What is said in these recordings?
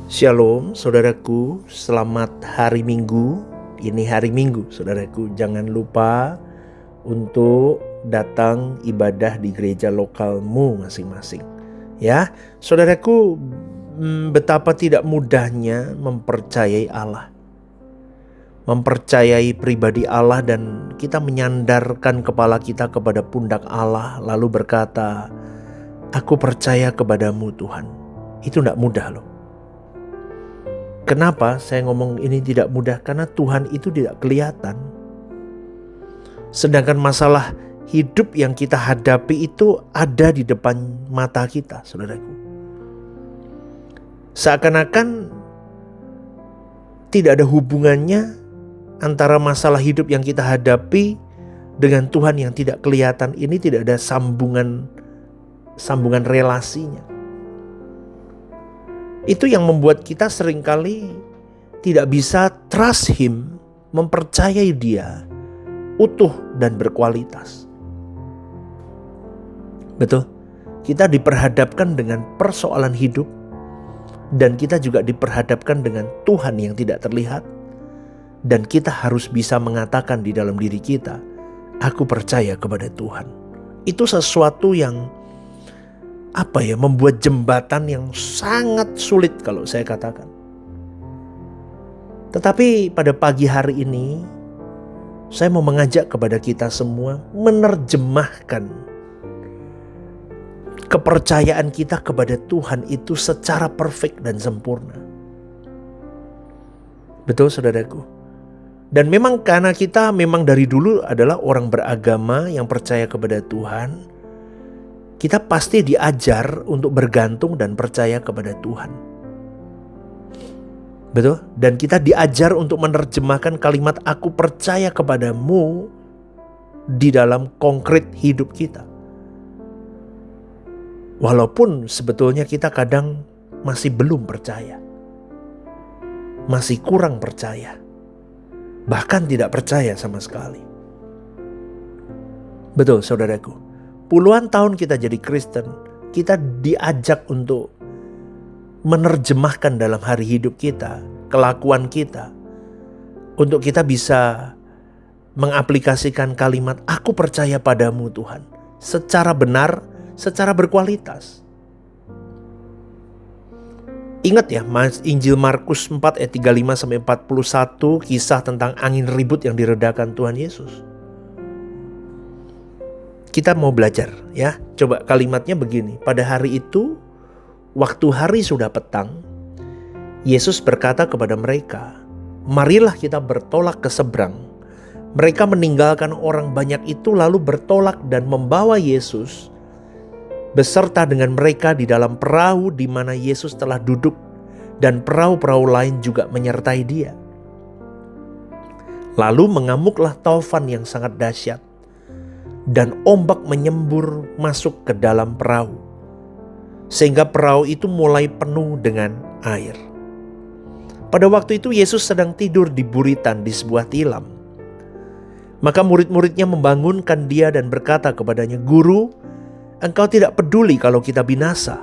Shalom saudaraku, selamat hari Minggu. Ini hari Minggu saudaraku, jangan lupa untuk datang ibadah di gereja lokalmu masing-masing. Ya, saudaraku, betapa tidak mudahnya mempercayai Allah. Mempercayai pribadi Allah dan kita menyandarkan kepala kita kepada pundak Allah lalu berkata, "Aku percaya kepadamu Tuhan." Itu tidak mudah loh. Kenapa saya ngomong ini tidak mudah? Karena Tuhan itu tidak kelihatan. Sedangkan masalah hidup yang kita hadapi itu ada di depan mata kita, saudaraku. Seakan-akan tidak ada hubungannya antara masalah hidup yang kita hadapi dengan Tuhan yang tidak kelihatan. Ini tidak ada sambungan relasinya. Itu yang membuat kita seringkali tidak bisa trust Him, mempercayai Dia utuh dan berkualitas. Betul, kita diperhadapkan dengan persoalan hidup dan kita juga diperhadapkan dengan Tuhan yang tidak terlihat. Dan kita harus bisa mengatakan di dalam diri kita, aku percaya kepada Tuhan. Itu sesuatu yang membuat jembatan yang sangat sulit kalau saya katakan. Tetapi pada pagi hari ini, saya mau mengajak kepada kita semua menerjemahkan kepercayaan kita kepada Tuhan itu secara perfect dan sempurna. Betul saudaraku? Dan memang karena kita memang dari dulu adalah orang beragama yang percaya kepada Tuhan, kita pasti diajar untuk bergantung dan percaya kepada Tuhan. Betul? Dan kita diajar untuk menerjemahkan kalimat aku percaya kepadamu di dalam konkret hidup kita. Walaupun sebetulnya kita kadang masih belum percaya. Masih kurang percaya. Bahkan tidak percaya sama sekali. Betul saudaraku. Puluhan tahun kita jadi Kristen, kita diajak untuk menerjemahkan dalam hari hidup kita, kelakuan kita, untuk kita bisa mengaplikasikan kalimat aku percaya padamu Tuhan secara benar, secara berkualitas. Ingat ya, Injil Markus 4 ayat 35-41, kisah tentang angin ribut yang diredakan Tuhan Yesus. Kita mau belajar ya. Coba kalimatnya begini. Pada hari itu, waktu hari sudah petang, Yesus berkata kepada mereka, marilah kita bertolak ke seberang. Mereka meninggalkan orang banyak itu lalu bertolak dan membawa Yesus beserta dengan mereka di dalam perahu di mana Yesus telah duduk, dan perahu-perahu lain juga menyertai Dia. Lalu mengamuklah taufan yang sangat dahsyat, dan ombak menyembur masuk ke dalam perahu, sehingga perahu itu mulai penuh dengan air. Pada waktu itu Yesus sedang tidur di buritan di sebuah tilam. Maka murid-muridnya membangunkan Dia dan berkata kepadanya, Guru, engkau tidak peduli kalau kita binasa.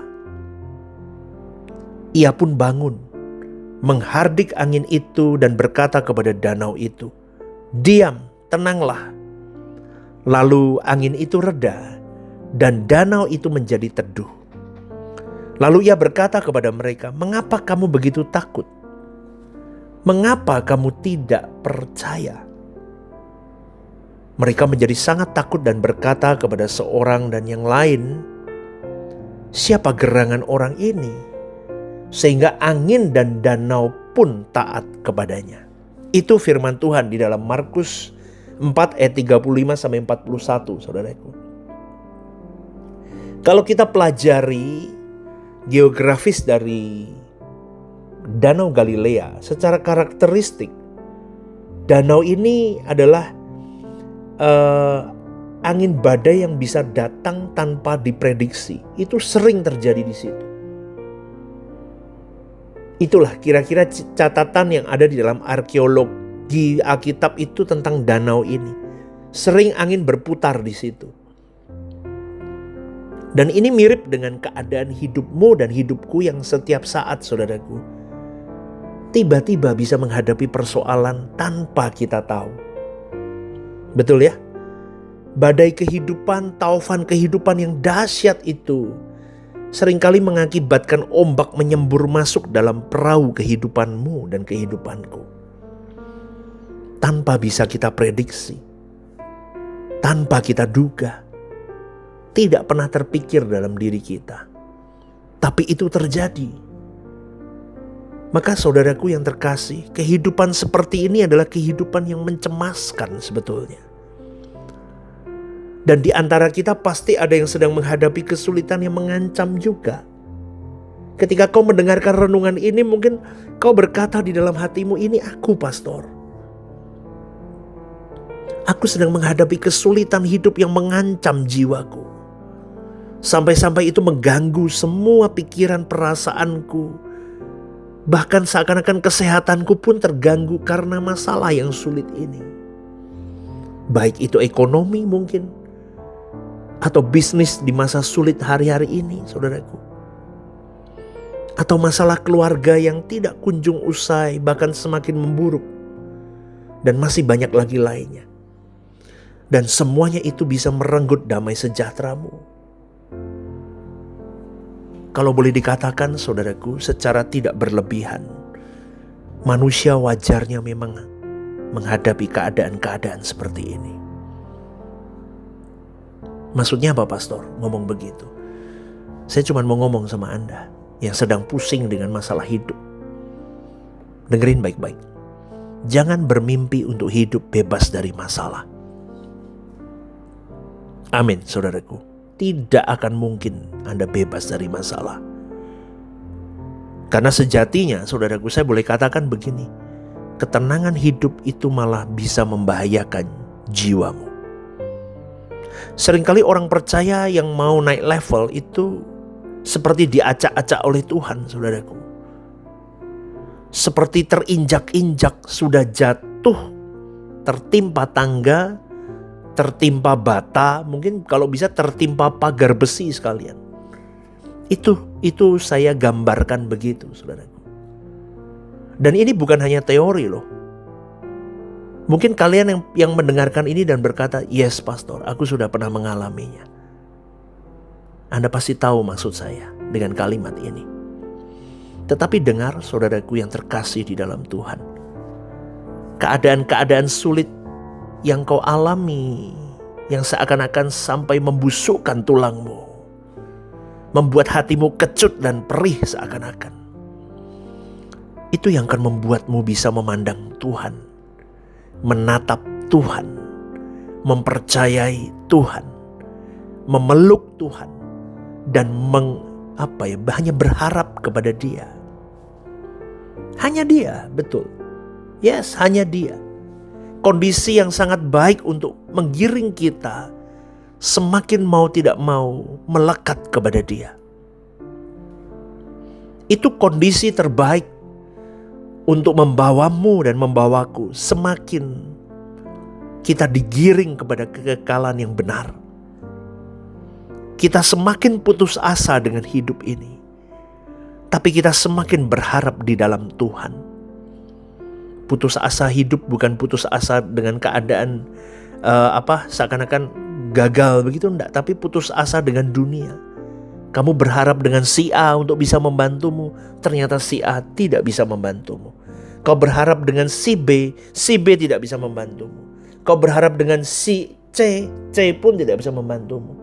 Ia pun bangun, menghardik angin itu dan berkata kepada danau itu, diam, tenanglah. Lalu angin itu reda dan danau itu menjadi teduh. Lalu Ia berkata kepada mereka, mengapa kamu begitu takut? Mengapa kamu tidak percaya? Mereka menjadi sangat takut dan berkata kepada seorang dan yang lain, siapa gerangan orang ini? Sehingga angin dan danau pun taat kepadanya. Itu firman Tuhan di dalam Markus 4 ayat 35-41, saudaraku. Kalau kita pelajari geografis dari Danau Galilea, secara karakteristik danau ini adalah angin badai yang bisa datang tanpa diprediksi. Itu sering terjadi di situ. Itulah kira-kira catatan yang ada di dalam arkeologi Alkitab itu tentang danau ini. Sering angin berputar di situ. Dan ini mirip dengan keadaan hidupmu dan hidupku yang setiap saat, saudaraku. tiba-tiba bisa menghadapi persoalan tanpa kita tahu. Betul ya? Badai kehidupan, taufan kehidupan yang dahsyat itu seringkali mengakibatkan ombak menyembur masuk dalam perahu kehidupanmu dan kehidupanku. Tanpa bisa kita prediksi, tanpa kita duga, tidak pernah terpikir dalam diri kita. Tapi itu terjadi. Maka saudaraku yang terkasih, kehidupan seperti ini adalah kehidupan yang mencemaskan sebetulnya. Dan di antara kita pasti ada yang sedang menghadapi kesulitan yang mengancam juga. Ketika kau mendengarkan renungan ini, mungkin kau berkata di dalam hatimu, ini aku pastor. Aku sedang menghadapi kesulitan hidup yang mengancam jiwaku. Sampai-sampai itu mengganggu semua pikiran perasaanku. Bahkan seakan-akan kesehatanku pun terganggu karena masalah yang sulit ini. Baik itu ekonomi mungkin, atau bisnis di masa sulit hari-hari ini, saudaraku. Atau masalah keluarga yang tidak kunjung usai, bahkan semakin memburuk. Dan masih banyak lagi lainnya. Dan semuanya itu bisa merenggut damai sejahteramu. Kalau boleh dikatakan saudaraku, secara tidak berlebihan, manusia wajarnya memang menghadapi keadaan-keadaan seperti ini. Maksudnya apa pastor ngomong begitu? Saya cuma mau ngomong sama Anda yang sedang pusing dengan masalah hidup. Dengerin baik-baik. Jangan bermimpi untuk hidup bebas dari masalah. Amin saudaraku. Tidak akan mungkin Anda bebas dari masalah. Karena sejatinya, saudaraku, saya boleh katakan begini. Ketenangan hidup itu malah bisa membahayakan jiwamu. Seringkali orang percaya yang mau naik level itu seperti diacak-acak oleh Tuhan, saudaraku. Seperti terinjak-injak, sudah jatuh, tertimpa tangga, tertimpa bata, mungkin kalau bisa tertimpa pagar besi sekalian. Itu saya gambarkan begitu, saudaraku. Dan ini bukan hanya teori loh. Mungkin kalian yang mendengarkan ini dan berkata, yes pastor, aku sudah pernah mengalaminya. Anda pasti tahu maksud saya dengan kalimat ini. Tetapi dengar saudaraku yang terkasih di dalam Tuhan. Keadaan-keadaan sulit yang kau alami, yang seakan-akan sampai membusukkan tulangmu, membuat hatimu kecut dan perih seakan-akan. Itu yang akan membuatmu bisa memandang Tuhan, menatap Tuhan, mempercayai Tuhan, memeluk Tuhan, dan hanya berharap kepada Dia. Hanya Dia, betul. Yes, hanya Dia. Kondisi yang sangat baik untuk menggiring kita semakin mau tidak mau melekat kepada Dia. Itu kondisi terbaik untuk membawamu dan membawaku semakin kita digiring kepada kekekalan yang benar. Kita semakin putus asa dengan hidup ini, tapi kita semakin berharap di dalam Tuhan. Putus asa hidup bukan putus asa dengan keadaan seakan-akan gagal begitu, enggak, tapi putus asa dengan dunia. Kamu berharap dengan si A untuk bisa membantumu, ternyata si A tidak bisa membantumu. Kau berharap dengan si B tidak bisa membantumu. Kau berharap dengan si C pun tidak bisa membantumu.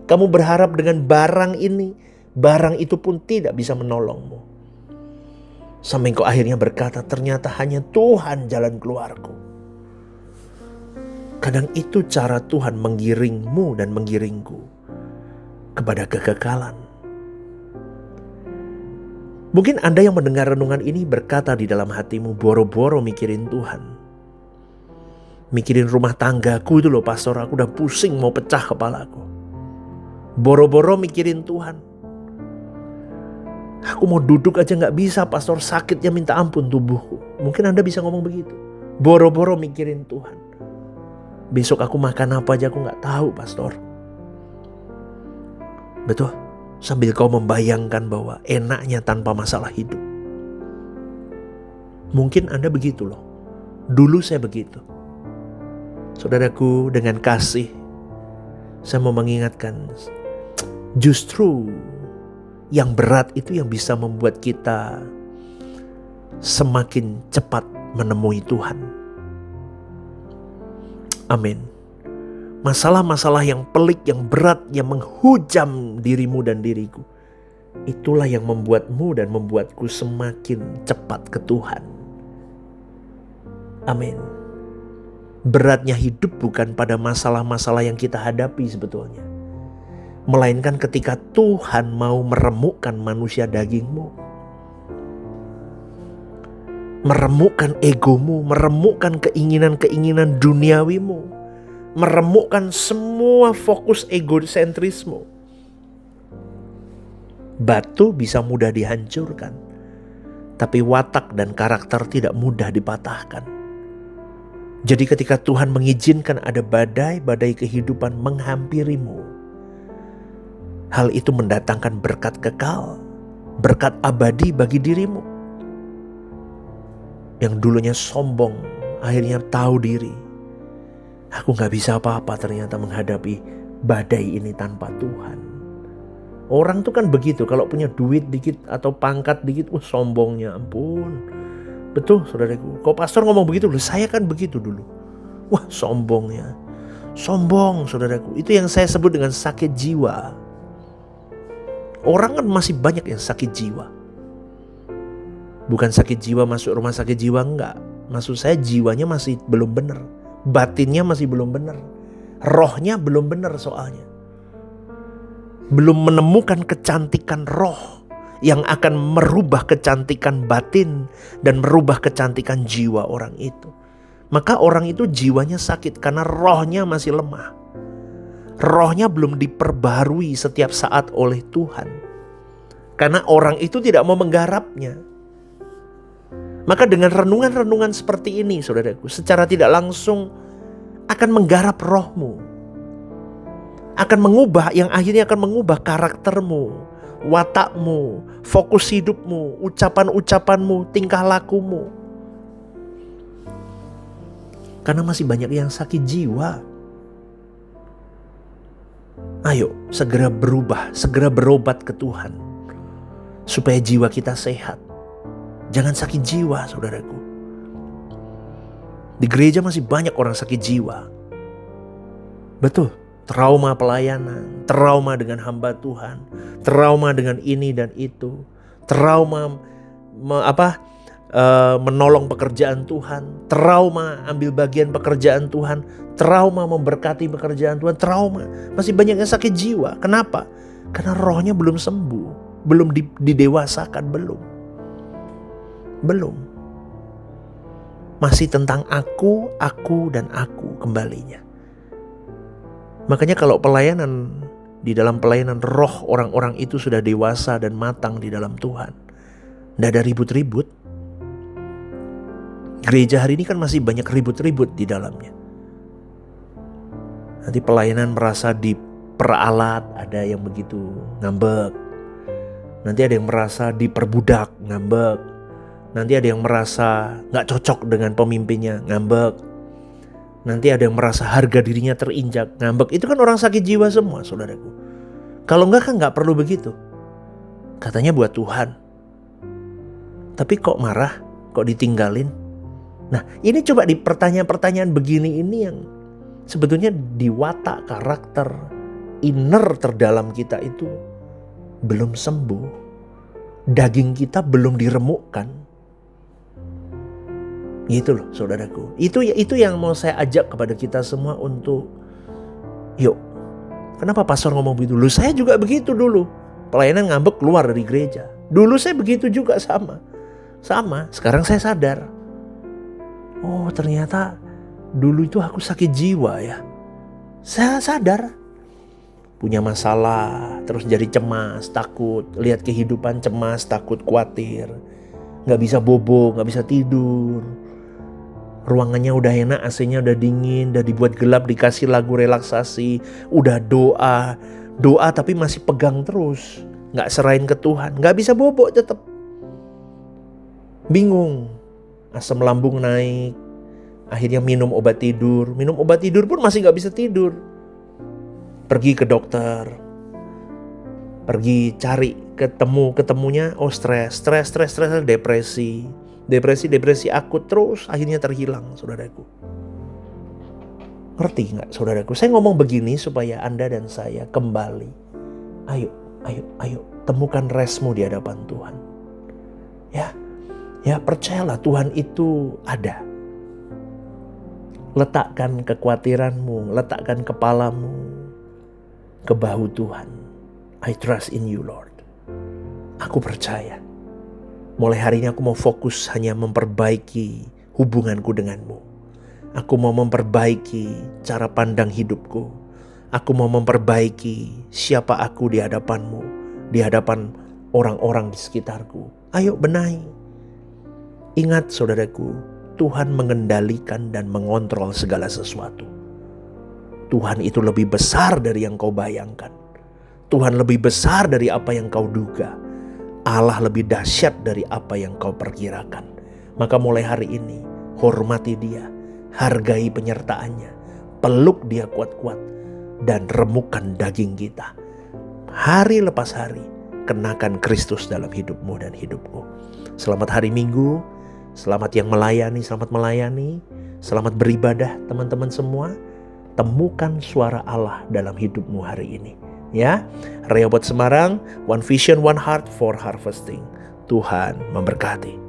Kamu berharap dengan barang ini, barang itu pun tidak bisa menolongmu. Sampai kau akhirnya berkata, ternyata hanya Tuhan jalan keluarku. Kadang itu cara Tuhan menggiringmu dan menggiringku kepada kekekalan. Mungkin Anda yang mendengar renungan ini berkata di dalam hatimu, boro-boro mikirin Tuhan. Mikirin rumah tanggaku itu loh pastor, aku udah pusing mau pecah kepalaku. Boro-boro mikirin Tuhan. Aku mau duduk aja gak bisa pastor, sakitnya minta ampun tubuhku. Mungkin Anda bisa ngomong begitu. Boro-boro mikirin Tuhan. Besok aku makan apa aja aku gak tahu pastor. Betul? Sambil kau membayangkan bahwa enaknya tanpa masalah hidup. Mungkin Anda begitu loh. Dulu saya begitu. Saudaraku, dengan kasih, saya mau mengingatkan, justru yang berat itu yang bisa membuat kita semakin cepat menemui Tuhan. Amin. Masalah-masalah yang pelik, yang berat, yang menghujam dirimu dan diriku, itulah yang membuatmu dan membuatku semakin cepat ke Tuhan. Amin. Beratnya hidup bukan pada masalah-masalah yang kita hadapi sebetulnya, melainkan ketika Tuhan mau meremukkan manusia dagingmu, meremukkan egomu, meremukkan keinginan-keinginan duniawimu, meremukkan semua fokus egosentrismu. Batu bisa mudah dihancurkan, tapi watak dan karakter tidak mudah dipatahkan. Jadi ketika Tuhan mengizinkan ada badai-badai kehidupan menghampirimu, hal itu mendatangkan berkat kekal, berkat abadi bagi dirimu. Yang dulunya sombong, akhirnya tahu diri. Aku gak bisa apa-apa ternyata menghadapi badai ini tanpa Tuhan. Orang tuh kan begitu, kalau punya duit dikit atau pangkat dikit, sombongnya ampun. Betul saudaraku, kok pastor ngomong begitu? Loh, saya kan begitu dulu. Wah, sombongnya. Sombong saudaraku, itu yang saya sebut dengan sakit jiwa. Orang kan masih banyak yang sakit jiwa. Bukan sakit jiwa masuk rumah sakit jiwa, enggak. Maksud saya jiwanya masih belum benar, batinnya masih belum benar, rohnya belum benar soalnya. Belum menemukan kecantikan roh yang akan merubah kecantikan batin dan merubah kecantikan jiwa orang itu. Maka orang itu jiwanya sakit karena rohnya masih lemah. Rohnya belum diperbaharui setiap saat oleh Tuhan. Karena orang itu tidak mau menggarapnya. Maka dengan renungan-renungan seperti ini, saudaraku, secara tidak langsung akan menggarap rohmu. Akan mengubah, yang akhirnya akan mengubah karaktermu, watakmu, fokus hidupmu, ucapan-ucapanmu, tingkah lakumu. Karena masih banyak yang sakit jiwa. Ayo segera berubah, segera berobat ke Tuhan, supaya jiwa kita sehat. Jangan sakit jiwa, saudaraku. Di gereja masih banyak orang sakit jiwa. Betul. Trauma pelayanan, trauma dengan hamba Tuhan, trauma dengan ini dan itu, trauma menolong pekerjaan Tuhan, trauma ambil bagian pekerjaan Tuhan, trauma memberkati pekerjaan Tuhan, trauma. Masih banyak yang sakit jiwa. Kenapa? Karena rohnya belum sembuh, belum didewasakan, belum. Masih tentang aku dan aku kembalinya. Makanya kalau di dalam pelayanan roh orang-orang itu sudah dewasa dan matang di dalam Tuhan, tidak ada ribut-ribut. Gereja hari ini kan masih banyak ribut-ribut di dalamnya. Nanti pelayanan merasa diperalat, ada yang begitu ngambek. Nanti ada yang merasa diperbudak, ngambek. Nanti ada yang merasa gak cocok dengan pemimpinnya, ngambek. Nanti ada yang merasa harga dirinya terinjak, ngambek. Itu kan orang sakit jiwa semua, saudaraku. Kalau enggak kan gak perlu begitu. Katanya buat Tuhan. Tapi kok marah, kok ditinggalin. Nah, ini coba di pertanyaan-pertanyaan begini ini yang sebetulnya di watak, karakter, inner terdalam kita itu belum sembuh. Daging kita belum diremukkan. Gitu loh saudaraku. Itu yang mau saya ajak kepada kita semua untuk yuk. Kenapa pastor ngomong begitu? Loh, saya juga begitu dulu. Pelayanan ngambek keluar dari gereja. Dulu saya begitu juga sama. Sekarang saya sadar. Oh, ternyata dulu itu aku sakit jiwa ya. Saya sadar. Punya masalah, terus jadi cemas, takut. Lihat kehidupan cemas, takut, khawatir. Gak bisa bobo, gak bisa tidur. Ruangannya udah enak, AC-nya udah dingin, udah dibuat gelap, dikasih lagu relaksasi, udah doa tapi masih pegang terus, nggak serahin ke Tuhan, nggak bisa bobok tetap, bingung, asam lambung naik, akhirnya minum obat tidur pun masih gak bisa tidur. Pergi ke dokter, pergi cari ketemunya stres, depresi akut terus akhirnya terhilang, saudaraku. Ngerti gak, saudaraku? Saya ngomong begini supaya Anda dan saya kembali. Ayo, temukan restmu di hadapan Tuhan. Ya, percayalah Tuhan itu ada. Letakkan kekhawatiranmu, letakkan kepalamu ke bahu Tuhan. I trust in you, Lord. Aku percaya. Mulai hari ini aku mau fokus hanya memperbaiki hubunganku denganmu. Aku mau memperbaiki cara pandang hidupku. Aku mau memperbaiki siapa aku di hadapanmu, di hadapan orang-orang di sekitarku. Ayo benahi. Ingat saudaraku, Tuhan mengendalikan dan mengontrol segala sesuatu. Tuhan itu lebih besar dari yang kau bayangkan. Tuhan lebih besar dari apa yang kau duga. Allah lebih dahsyat dari apa yang kau perkirakan. Maka mulai hari ini, hormati Dia, hargai penyertaannya, peluk Dia kuat-kuat, dan remukkan daging kita. Hari lepas hari, kenakan Kristus dalam hidupmu dan hidupku. Selamat hari Minggu, selamat yang melayani, selamat beribadah teman-teman semua. Temukan suara Allah dalam hidupmu hari ini. Ya, Rehoboth Semarang, One Vision, One Heart for Harvesting. Tuhan memberkati.